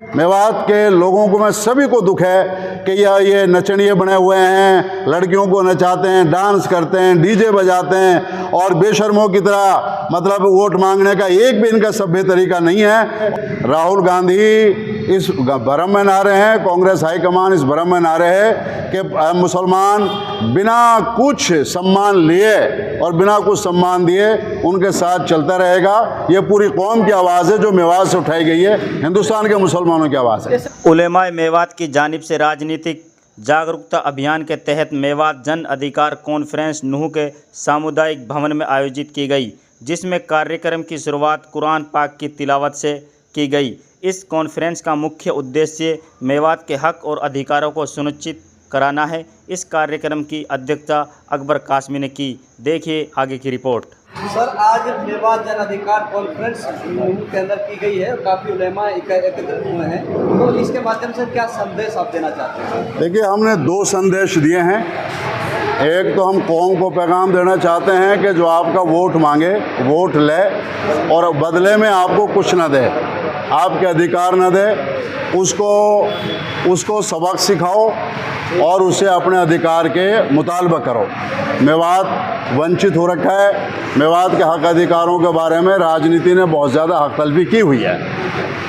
मेवात के लोगों को, मैं सभी को दुख है कि ये नचनिए बने हुए हैं, लड़कियों को नचाते हैं, डांस करते हैं, डीजे बजाते हैं और बेशर्मों की तरह मतलब वोट मांगने का एक भी इनका सभ्य तरीका नहीं है। राहुल गांधी इस भ्रम में ना रहे हैं, कांग्रेस हाईकमान इस भ्रम में ना रहे कि मुसलमान बिना कुछ सम्मान लिए और बिना कुछ सम्मान दिए उनके साथ चलता रहेगा। ये पूरी कौम की आवाज़ है जो मेवात से उठाई गई है, हिंदुस्तान के मुसलमानों की आवाज़ है। उलेमाए मेवात की जानिब से राजनीतिक जागरूकता अभियान के तहत मेवात जन अधिकार कॉन्फ्रेंस नूह के सामुदायिक भवन में आयोजित की गई, जिसमें कार्यक्रम की शुरुआत कुरान पाक की तिलावत से की गई। इस कॉन्फ्रेंस का मुख्य उद्देश्य मेवात के हक और अधिकारों को सुनिश्चित कराना है। इस कार्यक्रम की अध्यक्षता अकबर कासमी ने की। देखिए आगे की रिपोर्ट। सर, आज मेवात जन अधिकार कॉन्फ्रेंस के अंदर की गई है, काफ़ी उलेमा एकत्रित हुए हैं, तो इसके माध्यम से क्या संदेश आप देना चाहते हैं? देखिए, हमने दो संदेश दिए हैं। एक तो हम कौम को पैगाम देना चाहते हैं कि जो आपका वोट मांगे, वोट ले और बदले में आपको कुछ न दे, आपके अधिकार न दे, उसको सबक सिखाओ और उसे अपने अधिकार के मुतालबा करो। मेवात वंचित हो रखा है। मेवात के हक अधिकारों के बारे में राजनीति ने बहुत ज़्यादा हक तलबी की हुई है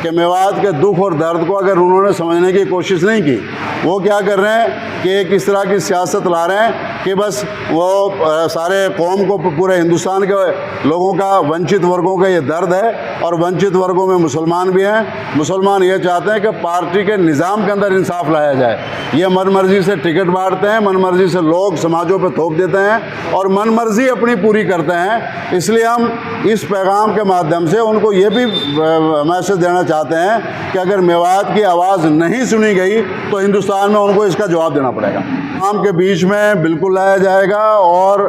कि मेवात के दुख और दर्द को अगर उन्होंने समझने की कोशिश नहीं की, वो क्या कर रहे हैं कि एक इस तरह की सियासत ला रहे हैं कि बस वो सारे कौम को, पूरे हिंदुस्तान के लोगों का, वंचित वर्गों का ये दर्द है और वंचित वर्गों में मुसलमान भी हैं। मुसलमान ये चाहते हैं कि पार्टी के निज़ाम के अंदर इंसाफ लाया जाए। ये मनमर्जी से टिकट बांटते हैं, मनमर्जी से लोग समाजों पर थोप देते हैं और मनमर्जी अपनी पूरी करते हैं। इसलिए हम इस पैगाम के माध्यम से उनको ये भी मैसेज देना चाहते हैं कि अगर मेवात की आवाज़ नहीं सुनी गई तो हिंदुस्तान में उनको इसका जवाब देना पड़ेगा। आम के बीच में बिल्कुल लाया जाएगा और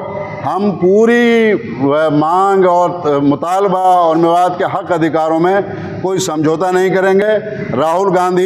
हम पूरी मांग और मुतालबा और मेवात के हक अधिकारों में कोई समझौता नहीं करेंगे। राहुल गांधी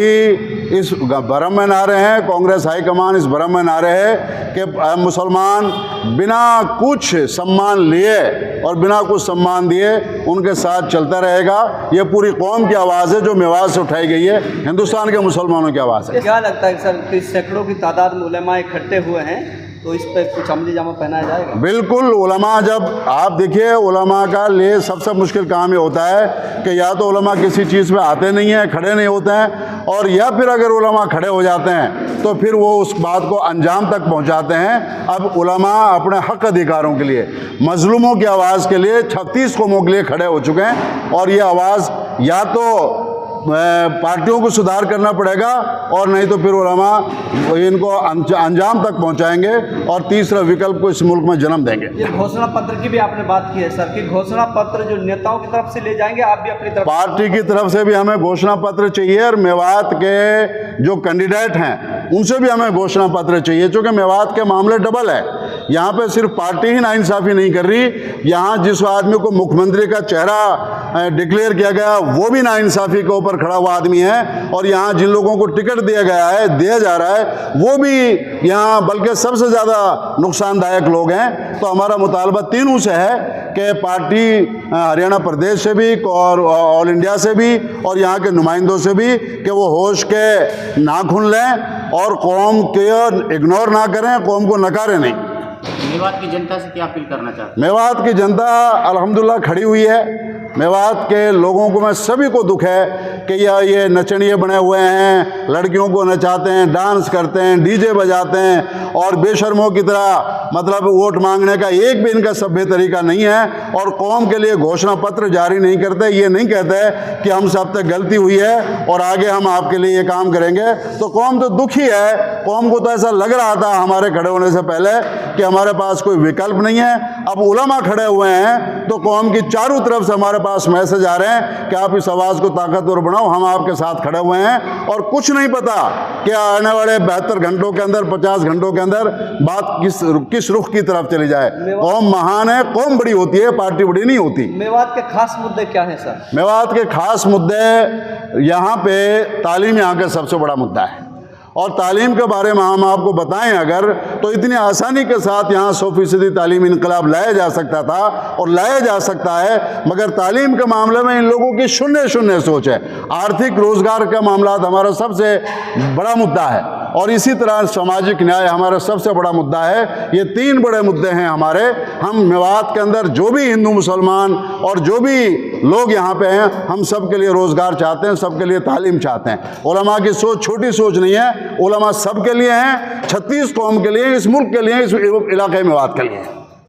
इस भ्रम में ना रहे हैं, कांग्रेस हाईकमान इस भ्रम में ना रहे कि मुसलमान बिना कुछ सम्मान लिए और बिना कुछ सम्मान दिए उनके साथ चलता रहेगा। ये पूरी कौम की आवाज़ है जो मेवात से उठाई गई है, हिंदुस्तान के मुसलमानों की आवाज़ है। क्या लगता है सर कि सैकड़ों की तादाद में उलेमा इकट्ठे हुए हैं, तो इस पर कुछ अमली जामा पहनाया जाएगा? बिल्कुल। उलमा, जब आप देखिए, उलमा का लिए सबसे मुश्किल काम ये होता है कि या तो उलमा किसी चीज़ में आते नहीं हैं, खड़े नहीं होते हैं, और या फिर अगर उलमा खड़े हो जाते हैं तो फिर वो उस बात को अंजाम तक पहुंचाते हैं। अब उलमा अपने हक अधिकारों के लिए, मजलूमों की आवाज़ के लिए 36 कौमों के लिए खड़े हो चुके हैं और ये आवाज़ या तो पार्टियों को सुधार करना पड़ेगा और नहीं तो फिर उलमा इनको अंजाम तक पहुंचाएंगे और तीसरा विकल्प को इस मुल्क में जन्म देंगे। ये घोषणा पत्र की भी आपने बात की है सर, कि घोषणा पत्र जो नेताओं की तरफ से ले जाएंगे, आप भी अपनी तरफ? पार्टी की तरफ से भी हमें घोषणा पत्र चाहिए और मेवात के जो कैंडिडेट हैं उनसे भी हमें घोषणा पत्र चाहिए, क्योंकि मेवात के मामले डबल है। यहाँ पे सिर्फ पार्टी ही नाइंसाफ़ी नहीं कर रही, यहाँ जिस आदमी को मुख्यमंत्री का चेहरा डिक्लेयर किया गया वो भी नाइंसाफ़ी के ऊपर खड़ा हुआ आदमी है, और यहाँ जिन लोगों को टिकट दिया गया है, दिया जा रहा है, वो भी यहाँ बल्कि सबसे ज़्यादा नुकसानदायक लोग हैं। तो हमारा मुतालबा तीनों से है कि पार्टी हरियाणा प्रदेश से भी और ऑल इंडिया से भी और यहाँ के नुमाइंदों से भी कि वो होश के नाखून लें और कौम के इग्नोर ना करें, कौम को नकारें नहीं। मेवात की जनता से क्या अपील करना चाहते हैं? मेवात की जनता अल्हम्दुलिल्लाह खड़ी हुई है। मेवात के लोगों को, मैं सभी को दुख है कि ये नचनिए बने हुए हैं, लड़कियों को नचाते हैं, डांस करते हैं, डीजे बजाते हैं और बेशर्मों की तरह मतलब वोट मांगने का एक भी इनका सभ्य तरीका नहीं है और कौम के लिए घोषणा पत्र जारी नहीं करते। ये नहीं कहते कि हम सब तक गलती हुई है और आगे हम आपके लिए ये काम करेंगे। तो कौम तो दुखी है। कौम को तो ऐसा लग रहा था हमारे खड़े होने से पहले कि हमारे पास कोई विकल्प नहीं है। अब उलमा खड़े हुए हैं तो कौम की चारों तरफ से हमारे पास मैसेज आ रहे हैं कि आप इस आवाज़ को ताकतवर बनाओ, हम आपके साथ खड़े हुए हैं। और कुछ नहीं पता कि आने वाले 72 घंटों के अंदर, 50 घंटों के अंदर बात किस रुख की तरफ चली जाए। कौम महान है, कौम बड़ी होती है, पार्टी बड़ी नहीं होती। मेवात के खास मुद्दे क्या हैं सर? मेवात के खास मुद्दे यहाँ पे तालीम यहाँ का सबसे बड़ा मुद्दा है और तालीम के बारे में हम आपको बताएं अगर, तो इतनी आसानी के साथ यहाँ 100% तालीम इनकलाब लाया जा सकता था और लाया जा सकता है, मगर तालीम के मामले में इन लोगों की शून्य शून्य सोच है। आर्थिक रोजगार का मामला हमारा सबसे बड़ा मुद्दा है और इसी तरह सामाजिक न्याय हमारा सबसे बड़ा मुद्दा है। ये 3 बड़े मुद्दे हैं हमारे। हम मेवात के अंदर जो भी हिंदू मुसलमान और जो भी लोग यहाँ पे हैं, हम सब के लिए रोज़गार चाहते हैं, सब के लिए तालीम चाहते हैं। उलमा की सोच छोटी सोच नहीं है, उलमा सब के लिए हैं, 36 कौम के लिए, इस मुल्क के लिए, इस इलाके मेवात के लिए।